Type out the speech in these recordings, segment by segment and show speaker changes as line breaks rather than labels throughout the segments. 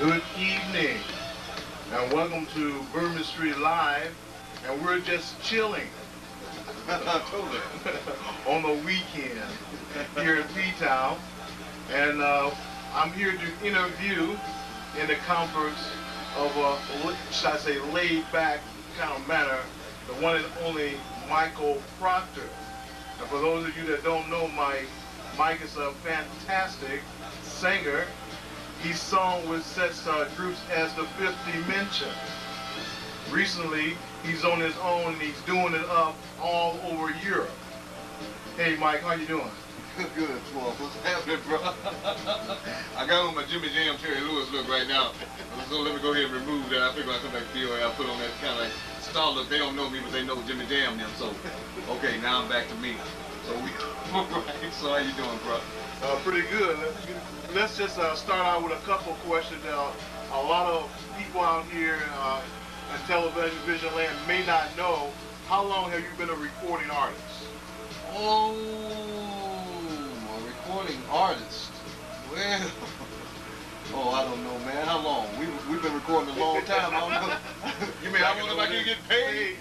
Good evening, and welcome to Bourbon Street Live, and we're just chilling on the weekend here in P-Town, and I'm here to interview in the comforts of a, should I say, laid-back kind of manner, the one and only Michael Procter. And for those of you that don't know Mike is a fantastic singer. He's sung with such groups as the Fifth Dimension. Recently, he's on his own and he's doing it up all over Europe. Hey Mike, how you doing?
Good, Twaf. What's happening, bro? I got on my Jimmy Jam Terry Lewis look right now. So let me go ahead and remove that. I figure when I come back to PEORIA, I'll put on that kind of like style look. They don't know me, but they know Jimmy Jam now. So, okay, now I'm back to me. So right. So how you doing, bro?
Pretty good. Let's just start out with a couple questions. A lot of people out here in television land may not know, how long have you been a recording artist?
Oh, a recording artist. Well, oh, I don't know, man. How long? We've been recording a long time. I don't know. You mean how long have I can get paid?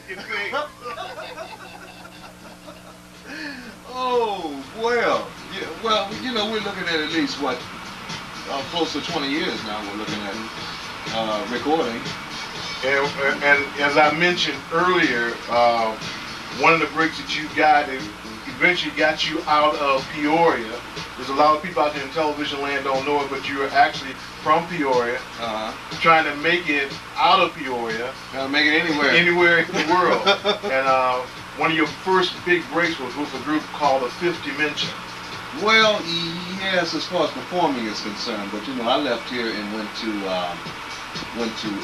Oh, well, yeah, well, you know, we're looking at least, what, close to 20 years now we're looking at recording.
And as I mentioned earlier, one of the breaks that you got eventually got you out of Peoria. There's a lot of people out there in television land don't know it, but you are actually from Peoria, trying to make it out of Peoria.
Trying to make it anywhere.
Anywhere in the world. And one of your first big breaks was with a group called the Fifth Dimension.
Well, yes, as far as performing is concerned, but you know, I left here and went to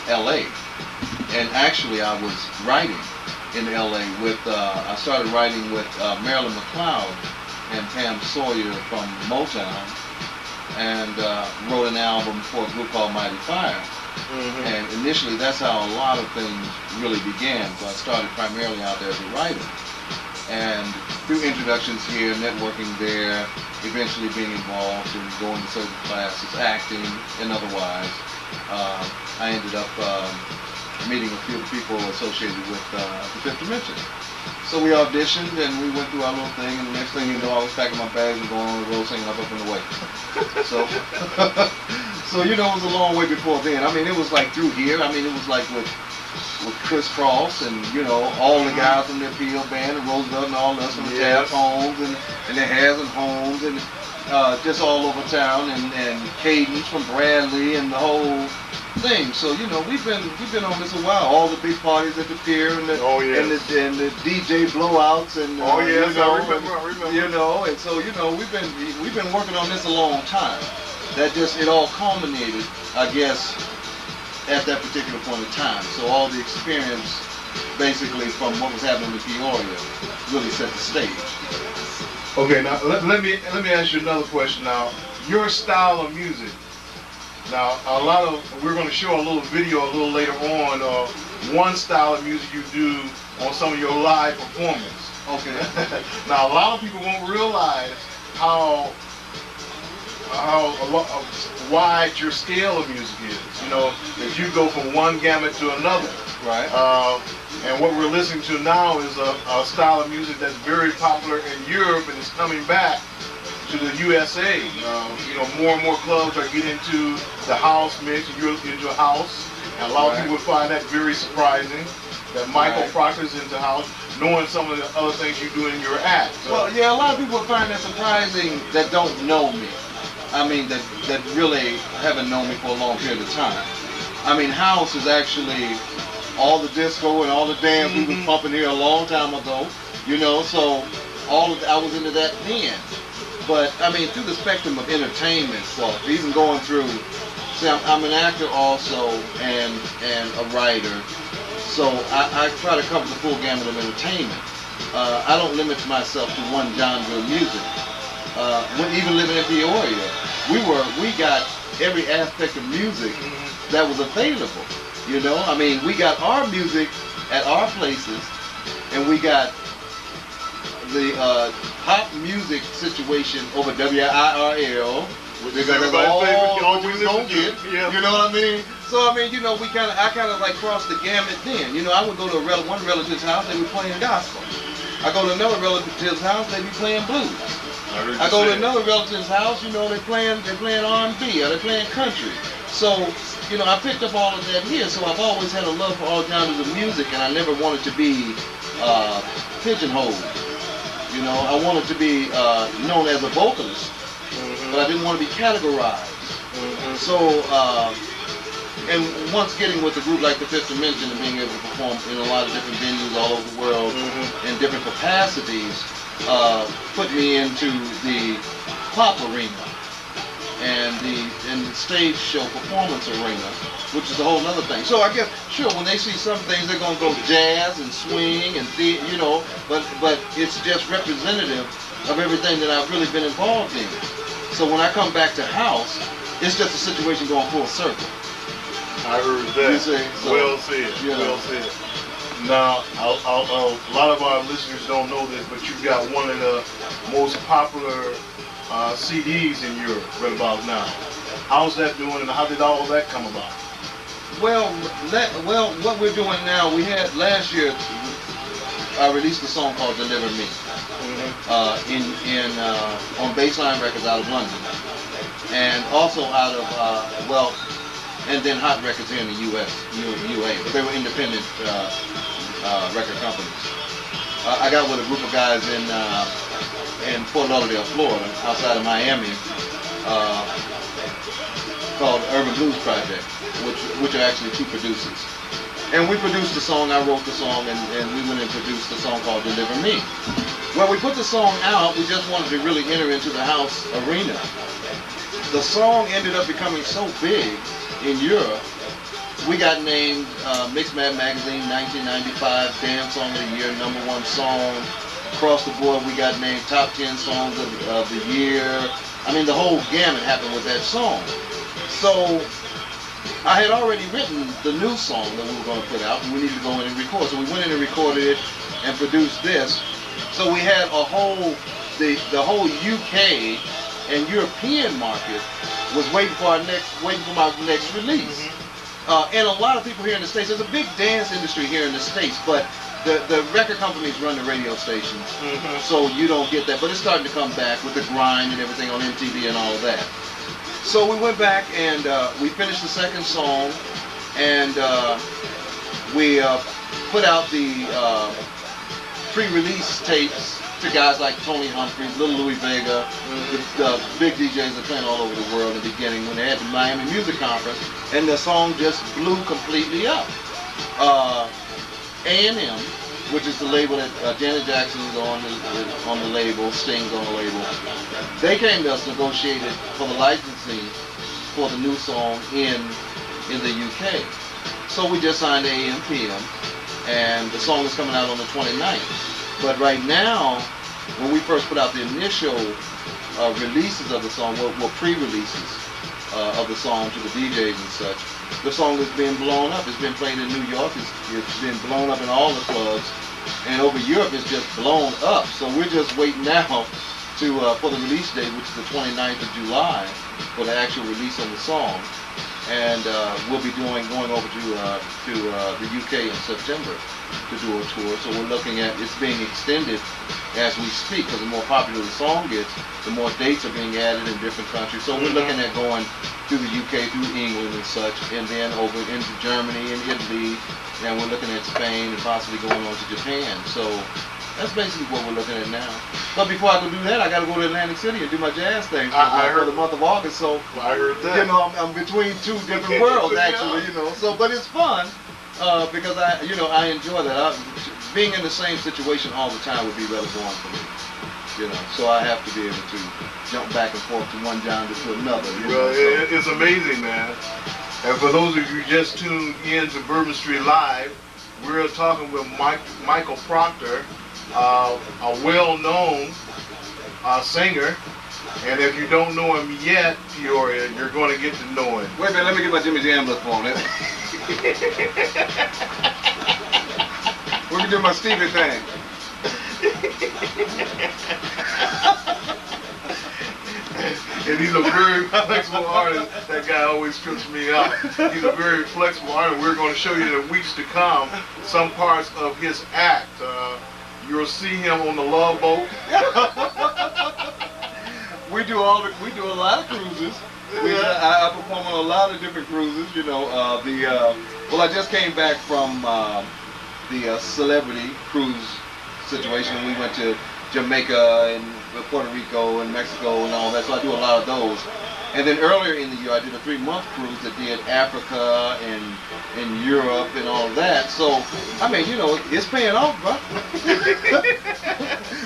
LA, and actually I was writing in LA with I started writing with Marilyn McLeod and Pam Sawyer from Motown, and wrote an album for a group called Mighty Fire. And initially that's how a lot of things really began. So I started primarily out there as a writer, and through introductions here, networking there, eventually being involved in going to certain classes, acting and otherwise, I ended up meeting a few people associated with the Fifth Dimension. So we auditioned and we went through our little thing, and the next thing you know, I was packing my bags and going on the road singing Up and Away. So, so you know, it was a long way before then. I mean, it was like through here. I mean, it was like with Chris Cross and, you know, all the guys from the Appeal Band and Roosevelt and all us from the Taft Homes and the Hasn't Homes and just all over town, and Cadence from Bradley and the whole thing. So you know, we've been on this a while. All the big parties at the pier and the and the DJ blowouts and
you know, I remember.
You know, and so you know, we've been working on this a long time. That just it all culminated, I guess, at that particular point in time. So all the experience, basically from what was happening in Peoria, really set the stage.
Okay, now let me ask you another question. Now, your style of music. Now, we're going to show a little video a little later on. One style of music you do on some of your live performance.
Okay.
Now, a lot of people won't realize how wide your scale of music is. You know, that you go from one gamut to another.
Right.
And what we're listening to now is a style of music that's very popular in Europe and is coming back to the USA. You know, more and more clubs are getting into the house mix, and you're into house. And a lot of people would find that very surprising, that Michael Procter's into house, knowing some of the other things you do in your act. So.
Well, yeah, a lot of people would find that surprising that don't know me. I mean, that really haven't known me for a long period of time. I mean, house is actually all the disco and all the dance we was pumping here a long time ago, you know, so I was into that then. But, I mean, through the spectrum of entertainment stuff, even going through, see, I'm an actor also and a writer, so I try to cover the full gamut of entertainment. I don't limit myself to one genre of music. When even living in Peoria, we got every aspect of music that was available. You know, I mean, we got our music at our places, and we got the pop music situation over WIRL,
Which is
That's
everybody's
all
favorite. All
you
we
don't
listen
get.
to. Yeah.
You know what I mean? So I mean, you know, I kind of like crossed the gamut then. You know, I would go to one relative's house, they were playing gospel. I go to another relative's house, they be playing blues. I go to another relative's house, you know, they're playing R&B or they're playing country. So, you know, I picked up all of that here. So I've always had a love for all genres of music, and I never wanted to be pigeonholed. You know, I wanted to be known as a vocalist, but I didn't want to be categorized. So, and once getting with a group like the Fifth Dimension and being able to perform in a lot of different venues all over the world in different capacities, put me into the pop arena and the stage show performance arena, which is a whole other thing. So I guess, sure, when they see some things, they're gonna go jazz and swing and you know, but it's just representative of everything that I've really been involved in. So when I come back to house, it's just a situation going full circle.
I heard that.
You see, so,
well said.
Yeah.
Well said. Now, a lot of our listeners don't know this, but you've got one of the most popular CDs in Europe right about now. How's that doing, and how did all of that come about?
Well, what we're doing now, we had last year. I released a song called "Deliver Me" on Baseline Records out of London, and also out of and then Hot Records here in the U.S., UA, but they were independent record companies. I got with a group of guys in Fort Lauderdale, Florida, outside of Miami, called Urban Blues Project, which are actually two producers. And we produced the song, I wrote the song, and we went and produced the song called Deliver Me. When we put the song out, we just wanted to really enter into the house arena. The song ended up becoming so big in Europe, we got named Mixmag Magazine 1995 Dance Song of the Year, #1 song. Across the board, we got named top 10 songs of the year. I mean, the whole gamut happened with that song. So I had already written the new song that we were going to put out, and we needed to go in and record. So we went in and recorded it and produced this. So we had the whole UK and European market was waiting for my next release. And a lot of people here in the States, there's a big dance industry here in the States, but the record companies run the radio stations, so you don't get that. But it's starting to come back with the grind and everything on MTV and all of that. So we went back and we finished the second song, and we put out the pre-release tapes to guys like Tony Humphries, Little Louis Vega, the big DJs that playing all over the world in the beginning when they had the Miami Music Conference, and the song just blew completely up. A&M, which is the label that Janet Jackson is on the label, Sting's on the label, they came to us, negotiated for the licensing for the new song in the UK. So we just signed AM/PM, and the song is coming out on the 29th. But right now, when we first put out the initial releases of the song, were pre-releases of the song to the DJs and such, the song is being blown up. It's been played in New York. It's been blown up in all the clubs. And over Europe, it's just blown up. So we're just waiting now for the release date, which is the 29th of July, for the actual release of the song. And we'll be going over to the UK in September to do a tour. So we're looking at it's being extended as we speak, because the more popular the song gets, the more dates are being added in different countries. So we're looking at going through the UK, through England and such, and then over into Germany and Italy, and we're looking at Spain and possibly going on to Japan. So that's basically what we're looking at now. But before I can do that, I got to go to Atlantic City and do my jazz thing for the month of August. So
I heard that.
You know, I'm between two different worlds actually. You know, so but it's fun because I enjoy that. Being in the same situation all the time would be rather boring for me. You know, so I have to be able to jump back and forth to one genre to another.
Well, it's amazing, man. And for those of you who just tuned in to Bourbon Street Live, we're talking with Michael Procter, a well-known singer. And if you don't know him yet, Peoria, you're going to get to know him.
Wait a minute, let me get my Jimmy Jam book on it. We can do my Stevie thing.
And he's a very flexible artist. That guy always trips me out. He's a very flexible artist. We're going to show you in the weeks to come some parts of his act. You'll see him on the Love Boat.
We do a lot of cruises. I perform on a lot of different cruises. You know, well, I just came back from the celebrity cruise situation. We went to Jamaica and Puerto Rico and Mexico and all that, so I do a lot of those. And then earlier in the year, I did a 3-month cruise that did Africa and Europe and all that. So, I mean, you know, it's paying off, bro.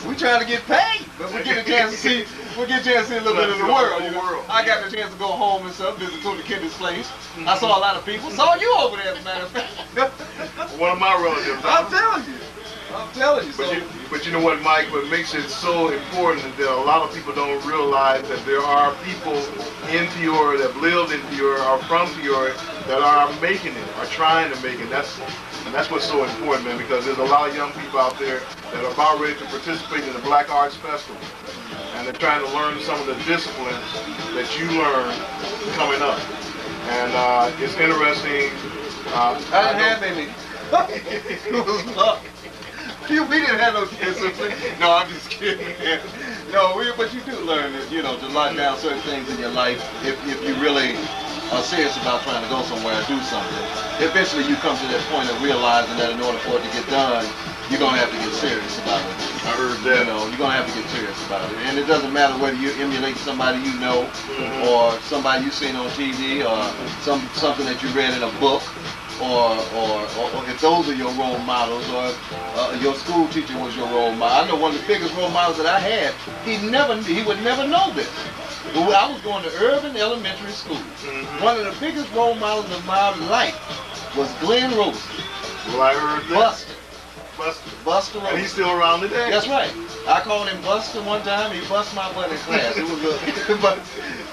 We trying to get paid, but we get a chance to see. We get a chance to see a little bit of the world. You know? I got the chance to go home and stuff, visit Tony Kennedy's place. I saw a lot of people. Saw you over there, as a matter of fact.
One of my relatives.
I'm telling you.
But you know what, Mike? What makes it so important is that a lot of people don't realize that there are people in Peoria that lived in Peoria or from Peoria that are making it, are trying to make it. And that's what's so important, man, because there's a lot of young people out there that are about ready to participate in the Black Arts Festival. And they're trying to learn some of the disciplines that you learn coming up. And it's interesting.
I didn't have any. It was luck. We didn't have no discipline. No, I'm just kidding. No, but you do learn, you know, to lock down certain things in your life if you really are serious about trying to go somewhere and do something. Eventually you come to that point of realizing that in order for it to get done, you're going to have to get serious about it.
I heard that.
You know, you're going to have to get serious about it. And it doesn't matter whether you emulate somebody you know or somebody you've seen on TV or something that you read in a book. Or if those are your role models, or your school teacher was your role model. I know one of the biggest role models that I had, he would never know this. But I was going to Urban Elementary School. One of the biggest role models of my life was Glenn Rosen.
Well, I heard that.
Buster Rosen.
And he's still around today.
That's right. I called him Buster one time. He bust my butt in class. It was good. But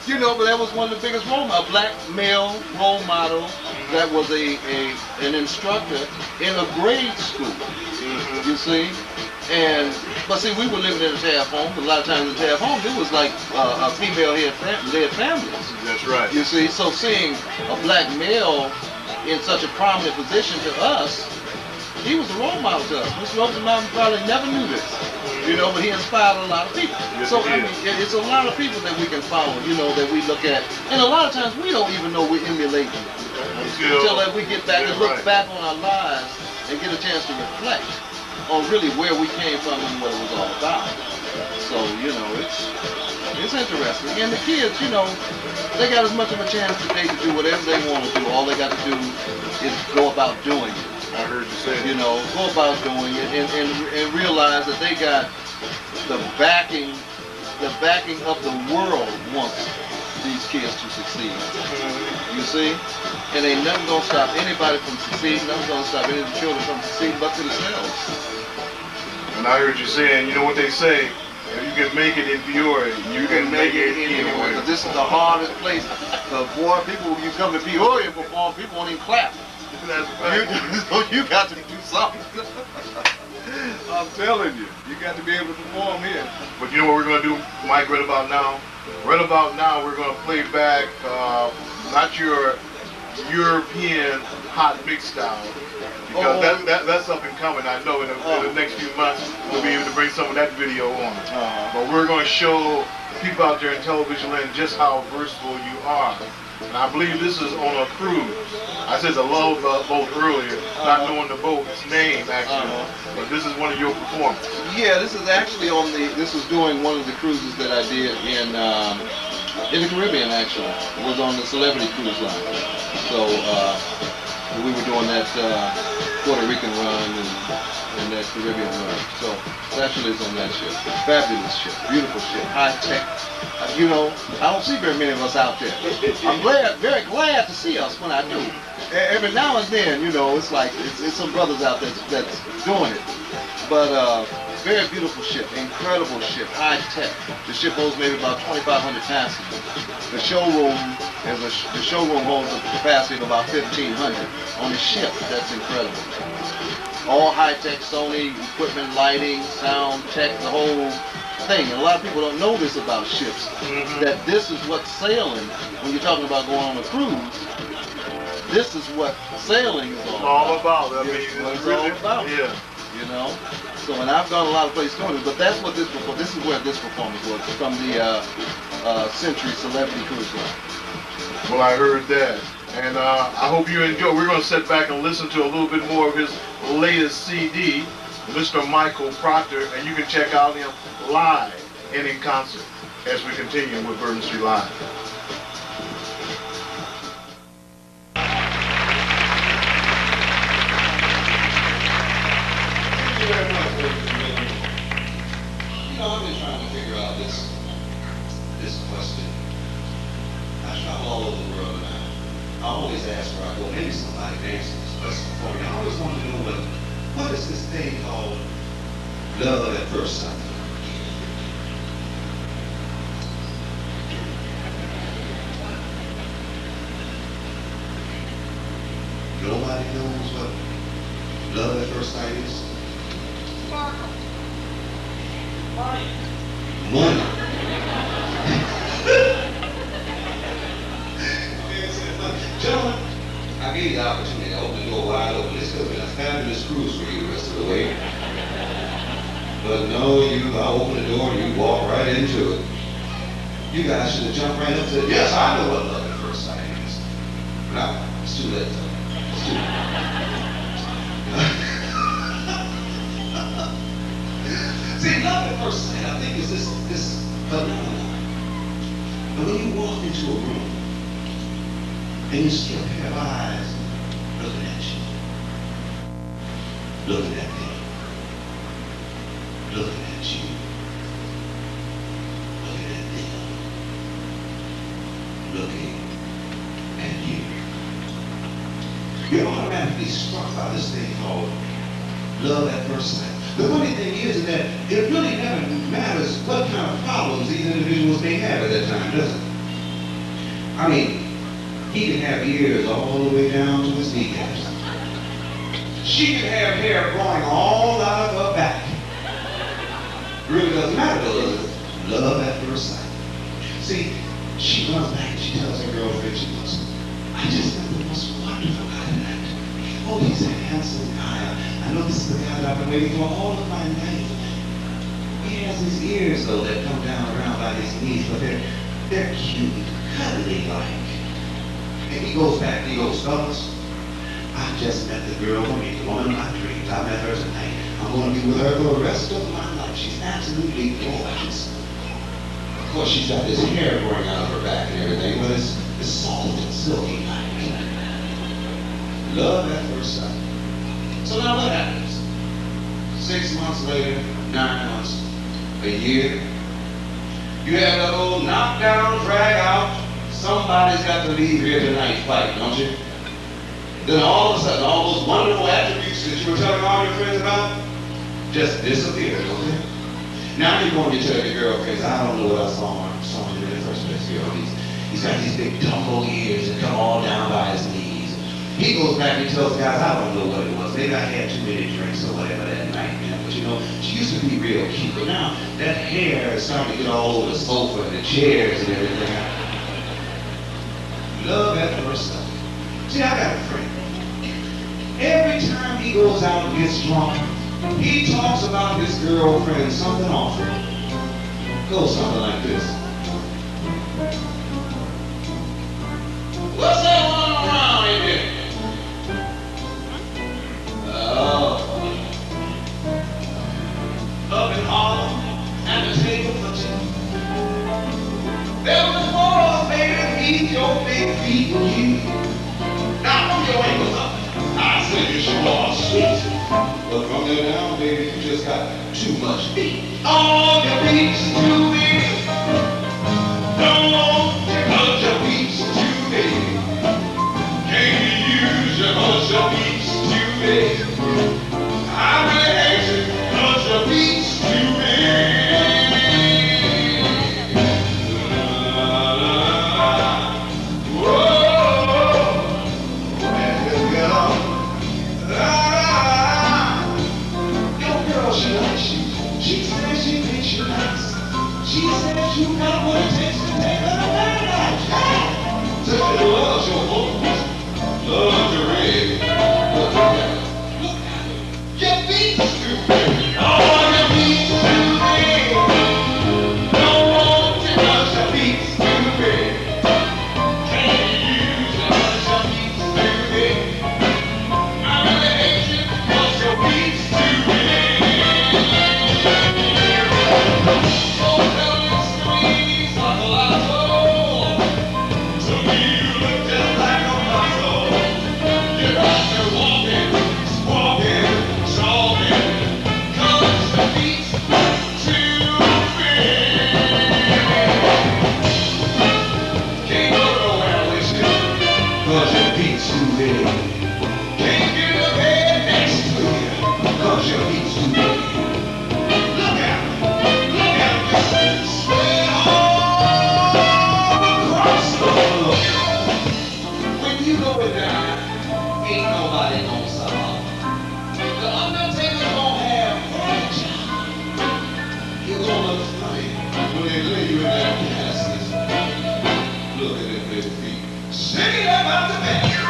you know, but that was one of the biggest role models, a black male role model that was an instructor in a grade school. You see, but see, we were living in a TAF home. A lot of times in TAF homes, it was like a female-led families.
That's right.
You see, so seeing a black male in such a prominent position to us, he was a role model to us. Mr. Rosenbaum probably never knew this, you know, but he inspired a lot of people.
Yes,
so I mean, it's a lot of people that we can follow, you know, that we look at, and a lot of times we don't even know we're emulating until that we get back and look back on our lives and get a chance to reflect on really where we came from and what it was all about. So you know, it's interesting, and the kids, you know, they got as much of a chance today to do whatever they want to do. All they got to do is go about doing it.
I heard you say that.
You know, go about doing it and realize that they got the backing of the world wants these kids to succeed. You see? And ain't nothing gonna stop anybody from succeeding, nothing gonna stop any of the children from succeeding but themselves.
And I heard you saying, you know what they say, if you can make it in Peoria, you can make it anywhere.
Because this is the hardest place. Boy, people, when you come to Peoria and perform, people won't even clap.
That's right.
So you got to do something. I'm telling you, you got to be able to perform here.
But you know what we're going to do, Mike, right about now? Right about now, we're going to play back not your European hot mix style, because that's up and coming. I know in the next few months we'll be able to bring some of that video on. But we're going to show people out there in television land just how versatile you are. And I believe this is on a cruise. I said a love boat earlier, not knowing the boat's name actually, but this is one of your performances.
Yeah, this is actually this was doing one of the cruises that I did in the Caribbean actually. It was on the Celebrity Cruise Line. So we were doing that Puerto Rican run and that Caribbean run. So actually it's on that ship. Fabulous ship, beautiful ship, high tech. You know, I don't see very many of us out there. I'm very glad to see us when I do. Every now and then, you know, it's like it's some brothers out there that's doing it. But very beautiful ship, incredible ship, high tech. The ship holds maybe about 2,500 passengers. The showroom holds a capacity of about 1,500 on the ship. That's incredible. All high tech, Sony equipment, lighting, sound, tech, the whole thing, and a lot of people don't know this about ships, that this is what sailing, when you're talking about going on a cruise, this is what sailing is all about.
I mean,
it's what it's all about.
Yeah.
You know? So, and I've gone a lot of places doing it, but that's what this is where this performance was, from the Century Celebrity Cruise Line.
Well, I heard that. And I hope you enjoy. We're going to sit back and listen to a little bit more of his latest CD, Mr. Michael Procter, and you can check out him live and in concert as we continue with Bourbon Street Live.
Thank you very much, ladies and gentlemen. You know, I've been trying to figure out this question. I travel all over the world, and I always ask where I go, maybe somebody answers this question for me. I always want to know what is this thing called love at first sight? Nobody knows what love at first sight is? Money. Gentlemen, I gave you the opportunity to open the door wide open. This could have been a fabulous cruise for you the rest of the way. But no, I opened the door and you walked right into it. You guys should have jumped right up and said, yes, I know what love at first sight is. Now, it's too late though. It's too late. See, love at first sight, I think, is this phenomenon. But when you walk into a room, and you see a pair of eyes looking at you, looking at me, looking at you, looking at them, looking at you. You're automatically struck by this thing called love at first sight. The funny thing is that it really never matters what kind of problems these individuals may have at that time, does it? I mean, he can have ears all the way down to his kneecaps. She can have hair growing all out of her back. It really doesn't matter, does it? Love at first sight. See, she runs back and she tells her girlfriend, she goes, I just met the most wonderful guy tonight. Oh, he's a handsome guy. I know this is the guy that I've been waiting for all of my life. He has his ears, though, that come down around by his knees, but they're cute, cuddly-like. And he goes back and he goes, fellas, I just met the girl for me, the woman of my dreams. I met her tonight. I'm going to be with her for the rest of my life. She's absolutely gorgeous. Of course, she's got this hair growing out of her back and everything, but it's soft and silky like. Love at first sight. So now what happens? 6 months later, 9 months, a year, you have that old knockdown, drag out, somebody's got to leave here tonight fight, don't you? Then all of a sudden, all those wonderful attributes that you were telling all your friends about just disappear, don't they? Now you're going to tell your girlfriends, I don't know what I saw him in the first place, girl. He's got these big tumble ears that come all down by his knees. He goes back and tells guys, I don't know what it was. Maybe I had too many drinks or whatever that night, man. But you know, she used to be real cute. But now that hair is starting to get all over the sofa and the chairs and everything. Love at first sight. See, I got a friend. Every time he goes out and gets drunk, he talks about his girlfriend something awful. Goes something like this. What's that one around in here? Up in Harlem, at the table for two. There was more, baby, feet, your big feet with you. Now from your ankles up, I said you sure are sweet. But from there down, baby, you just got too much feet. Oh, your feet's too big. Don't because your feet's too big. Can't you use your feet's too big. I really hate you because your feet's too big. Your girl, she likes you. She says she thinks you're nice. fantastic. Look at them little feet. Shake it up out the back.